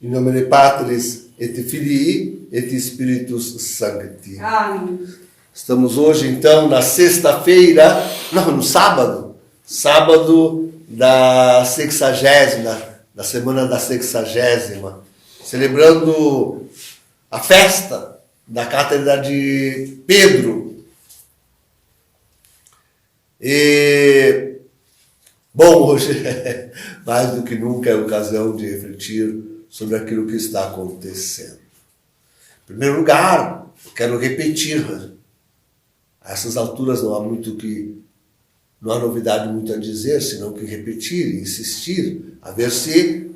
In nomine Patris et Filii et Spiritus Sancti. Amém. Estamos hoje, então, na sexta-feira, não, no sábado da 60ª, da semana da 60ª, celebrando a festa da Cátedra de Pedro. E, bom, hoje, mais do que nunca, é ocasião de refletir sobre aquilo que está acontecendo. Em primeiro lugar, eu quero repetir, a essas alturas não há novidade muito a dizer, senão que repetir, insistir, a ver se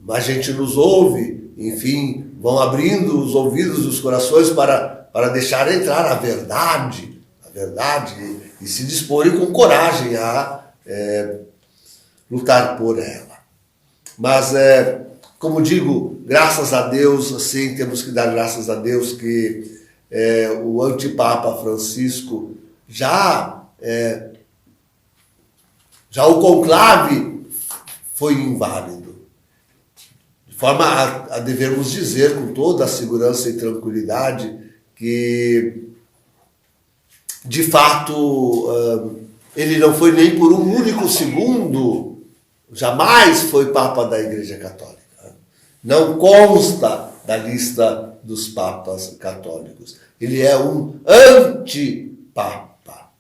mais gente nos ouve, enfim, vão abrindo os ouvidos, os corações para deixar entrar a verdade e se disporem com coragem a lutar por ela. Mas, como digo, graças a Deus, assim, temos que dar graças a Deus que o antipapa Francisco já o conclave foi inválido. De forma a devermos dizer com toda a segurança e tranquilidade que, de fato, ele não foi nem por um único segundo, jamais foi Papa da Igreja Católica. Não consta da lista dos papas católicos. Ele é um antipapa.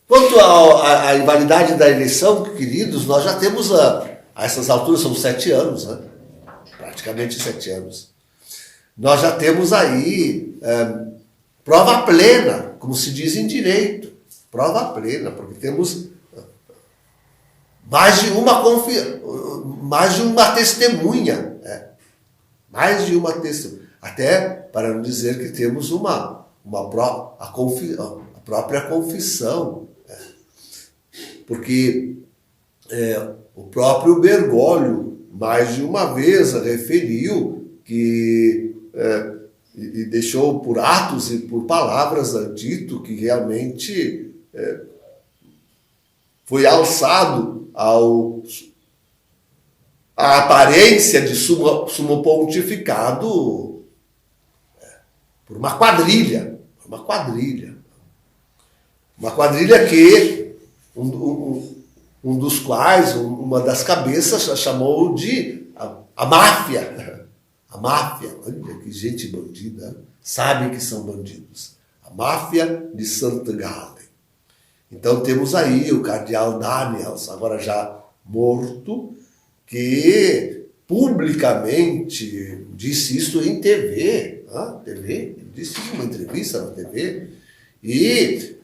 Quanto à invalidade da eleição, queridos, nós já temos, a essas alturas, são 7 anos, né? Praticamente 7 anos. Nós já temos aí prova plena, como se diz em direito. Prova plena, porque temos mais de uma testemunha. Mais de uma testemunha. Até para não dizer que temos a própria confissão. Porque o próprio Bergoglio, mais de uma vez, referiu que, e deixou por atos e por palavras dito que realmente foi alçado a aparência de sumo pontificado por uma quadrilha. Uma quadrilha que um dos quais, uma das cabeças, chamou de a máfia. A máfia, olha que gente bandida, sabem que são bandidos. A máfia de St. Gallen. Então temos aí o cardeal Daniels, agora já morto, que publicamente disse isso em TV. Ele disse isso em uma entrevista na TV. E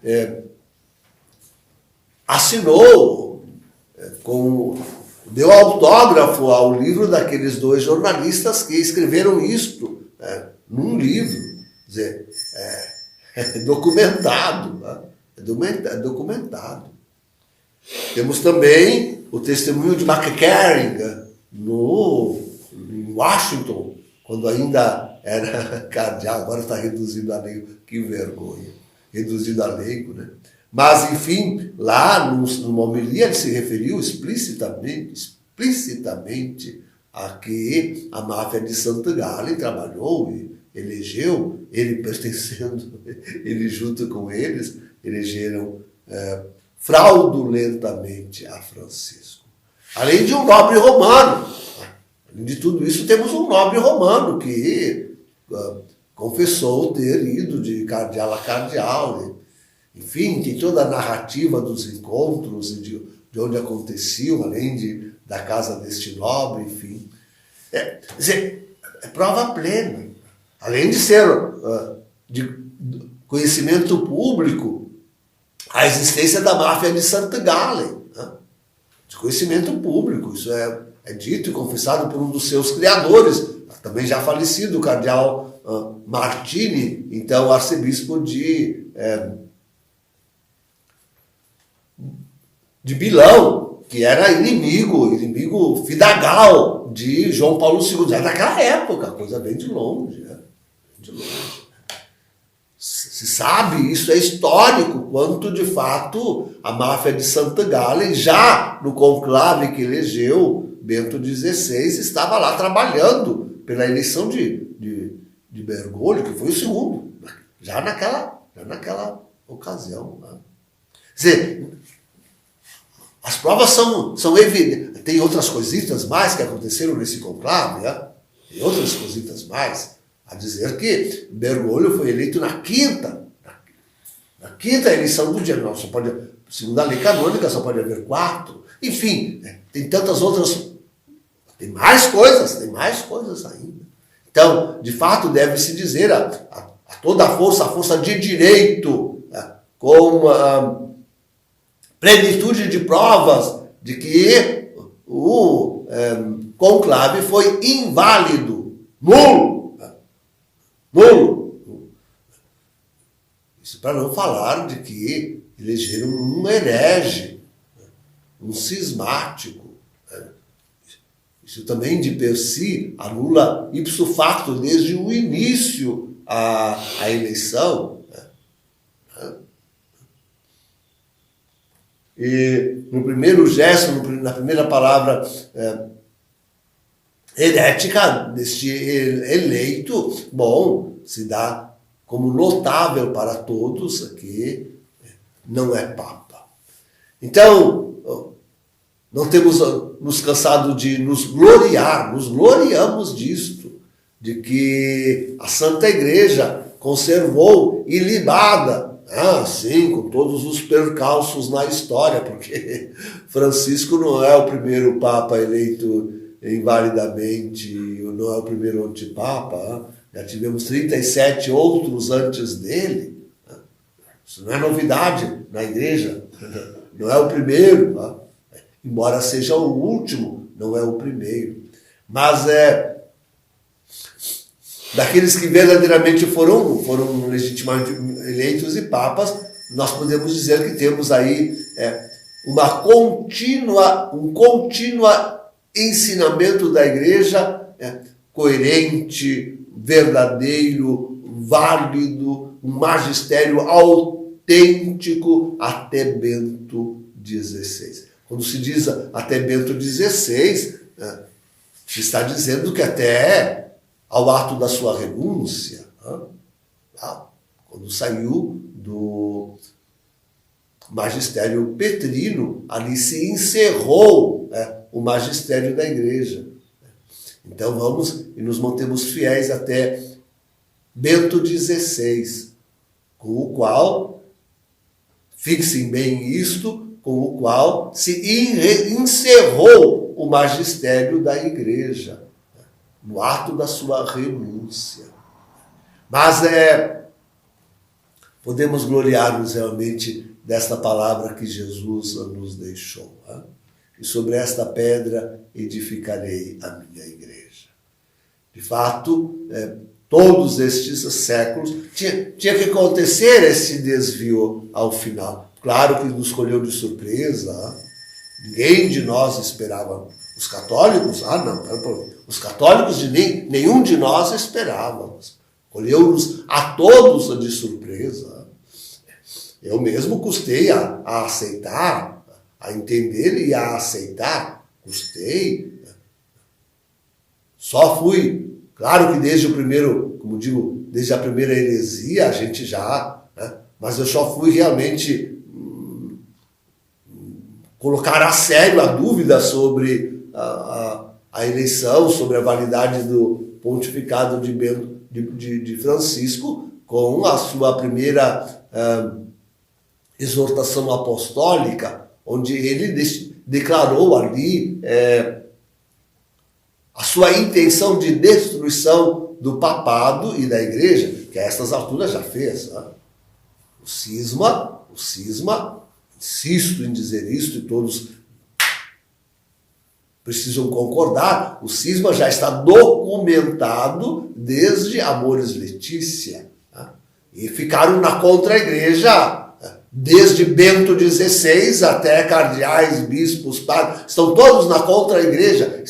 assinou, deu autógrafo ao livro daqueles 2 jornalistas que escreveram isto num livro. Quer dizer, é documentado. É documentado. Temos também o testemunho de McCarrick em Washington, quando ainda era cardeal, agora está reduzido a leigo. Que vergonha. Reduzido a leigo, né? Mas, enfim, lá numa homilia ele se referiu explicitamente a que a máfia de St. Gallen trabalhou e elegeu, ele junto com eles, elegeram fraudulentamente a Francisco. Além de um nobre romano. Além de tudo isso, temos um nobre romano que confessou ter ido de cardeal a cardeal. Enfim, tem toda a narrativa dos encontros e de onde aconteciam, além da casa deste nobre, enfim. Quer dizer, é prova plena. Além de ser de conhecimento público, a existência da máfia de St. Gallen, de conhecimento público. Isso é dito e confessado por um dos seus criadores, também já falecido, o cardeal Martini, então arcebispo de Milão, que era inimigo fidagal de João Paulo II, já naquela época, coisa bem de longe, né? De longe. Se sabe, isso é histórico, quanto de fato a máfia de St. Gallen, já no conclave que elegeu Bento XVI estava lá trabalhando pela eleição de Bergoglio, que foi o segundo, já naquela ocasião. Né? Quer dizer, as provas são evidentes. Tem outras coisitas mais que aconteceram nesse conclave, né? Tem outras coisitas mais. A dizer que Bergoglio foi eleito na quinta eleição do dia. Não, só pode, segundo a lei canônica, só pode haver 4. Enfim, né? Tem tantas outras. Tem mais coisas ainda. Então, de fato, deve-se dizer a toda a força de direito, né? Com a plenitude de provas de que o conclave foi inválido, nulo. Isso para não falar de que elegeram um herege, um cismático. Isso também de per si anula ipso facto desde o início a eleição. E no primeiro gesto, na primeira palavra herética deste eleito, bom, se dá como notável para todos que não é Papa. Então, não temos nos cansado de nos gloriamos disto, de que a Santa Igreja conservou ilibada, sim, com todos os percalços na história, porque Francisco não é o primeiro Papa eleito invalidamente, não é o primeiro antipapa, já tivemos 37 outros antes dele. Isso não é novidade na Igreja, não é o primeiro, embora seja o último, não é o primeiro. Mas daqueles que verdadeiramente foram legitimamente eleitos e papas, nós podemos dizer que temos aí um contínuo ensinamento da Igreja coerente, verdadeiro, válido, um magistério autêntico até Bento XVI. Quando se diz até Bento XVI, se está dizendo que até ao ato da sua renúncia, quando saiu do magistério petrino, ali se encerrou o magistério da Igreja. Então vamos e nos mantemos fiéis até Bento XVI, com o qual, fixem bem isto, com o qual se encerrou o magistério da Igreja, no ato da sua renúncia. Mas podemos gloriar-nos realmente desta palavra que Jesus nos deixou. E sobre esta pedra edificarei a minha igreja. De fato, todos estes séculos, tinha que acontecer esse desvio ao final. Claro que nos colheu de surpresa. Ninguém de nós esperava. Os católicos, os católicos nenhum de nós esperávamos. Colheu-nos a todos de surpresa. Eu mesmo custei a aceitar, a entender e a aceitar. Custei. Só fui, claro que desde o primeiro, como digo, desde a primeira heresia, a gente já, mas eu só fui realmente colocar a sério a dúvida sobre a eleição, sobre a validade do pontificado de Francisco, com a sua primeira exortação apostólica, onde ele declarou ali a sua intenção de destruição do papado e da Igreja, que a estas alturas já fez. O cisma, insisto em dizer isso e todos precisam concordar, o cisma já está documentado desde Amoris Laetitia. E ficaram na contra-igreja desde Bento XVI até cardeais, bispos, padres, estão todos na contra-igreja.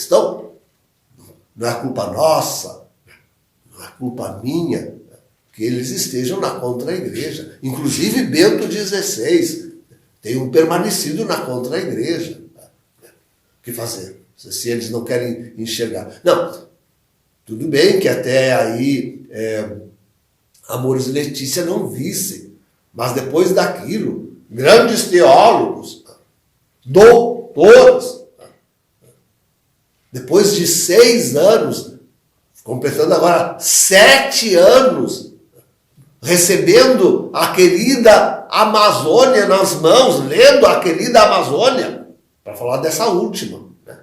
Não é culpa nossa, não é culpa minha que eles estejam na contra-igreja. Inclusive Bento XVI tem permanecido na contra-igreja. O que fazer? se eles não querem enxergar. Não, tudo bem que até aí Amores e Letícia não vissem, mas depois daquilo, grandes teólogos, doutores, depois de 6 anos, completando agora 7 anos, recebendo a querida Amazônia nas mãos, lendo a querida Amazônia, para falar dessa última, né?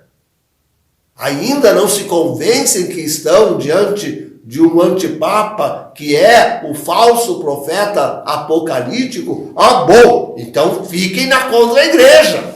Ainda não se convencem que estão diante de um antipapa que é o falso profeta apocalíptico? Ah, bom, então fiquem na contra-igreja.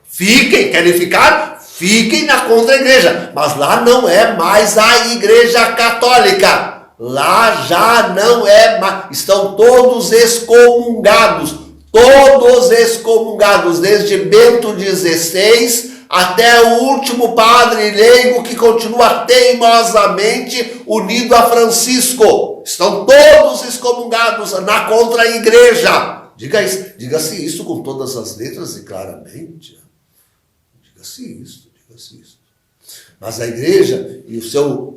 Fiquem, querem ficar? Fiquem na contra-igreja. Mas lá não é mais a igreja católica. Lá já não é mais. Estão todos excomungados. Todos excomungados, desde Bento XVI até o último padre leigo que continua teimosamente unido a Francisco. Estão todos excomungados na contra-igreja. Diga-se isso com todas as letras e claramente. Diga-se isso. Mas a igreja e o seu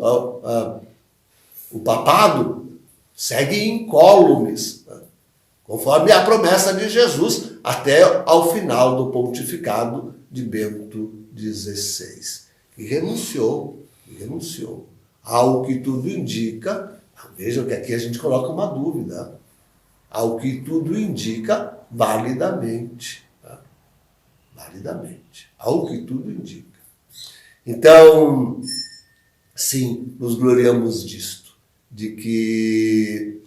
o papado seguem incólumes, né? Conforme a promessa de Jesus, até ao final do pontificado de Bento XVI, que renunciou, ao que tudo indica. Vejam que aqui a gente coloca uma dúvida, ao que tudo indica validamente, tá? Validamente, ao que tudo indica. Então, sim, nos gloriamos disto, de que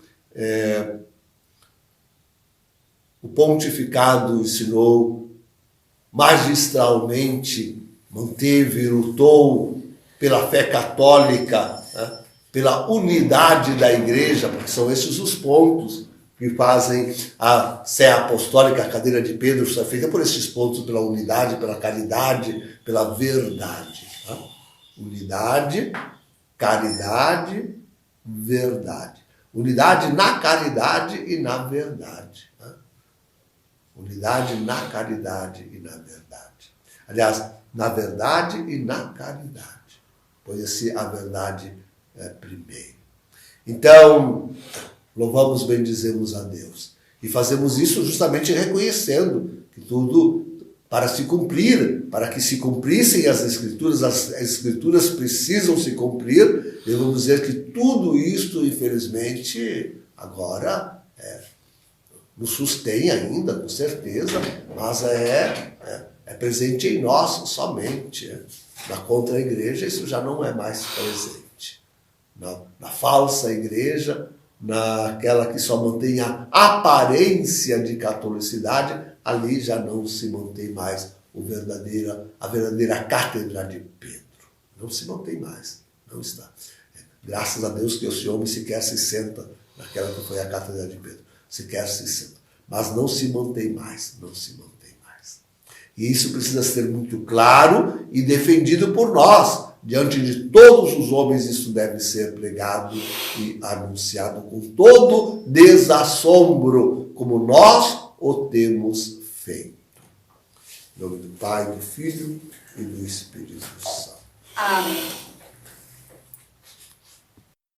o pontificado ensinou magistralmente, manteve, lutou pela fé católica, né? Pela unidade da igreja, porque são esses os pontos que fazem a Sé Apostólica, a cadeira de Pedro, é feita por esses pontos, pela unidade, pela caridade, pela verdade. Tá? Unidade, caridade, verdade. Unidade na caridade e na verdade. Tá? Unidade na caridade e na verdade. Aliás, na verdade e na caridade. Põe-se a verdade primeiro. Então, louvamos, bendizemos a Deus. E fazemos isso justamente reconhecendo que tudo, para se cumprir, para que se cumprissem as Escrituras precisam se cumprir, devemos dizer que tudo isto, infelizmente, agora nos sustém ainda, com certeza, mas é presente em nós somente. Na contra-igreja isso já não é mais presente. Na falsa igreja, naquela que só mantém a aparência de catolicidade, ali já não se mantém mais a verdadeira cátedra de Pedro. Não se mantém mais, não está. Graças a Deus que esse homem sequer se senta naquela que foi a cátedra de Pedro. Sequer se senta. Mas não se mantém mais, não se mantém mais. E isso precisa ser muito claro e defendido por nós. Diante de todos os homens, isso deve ser pregado e anunciado com todo desassombro, como nós o temos feito. Em nome do Pai, do Filho e do Espírito Santo. Amém.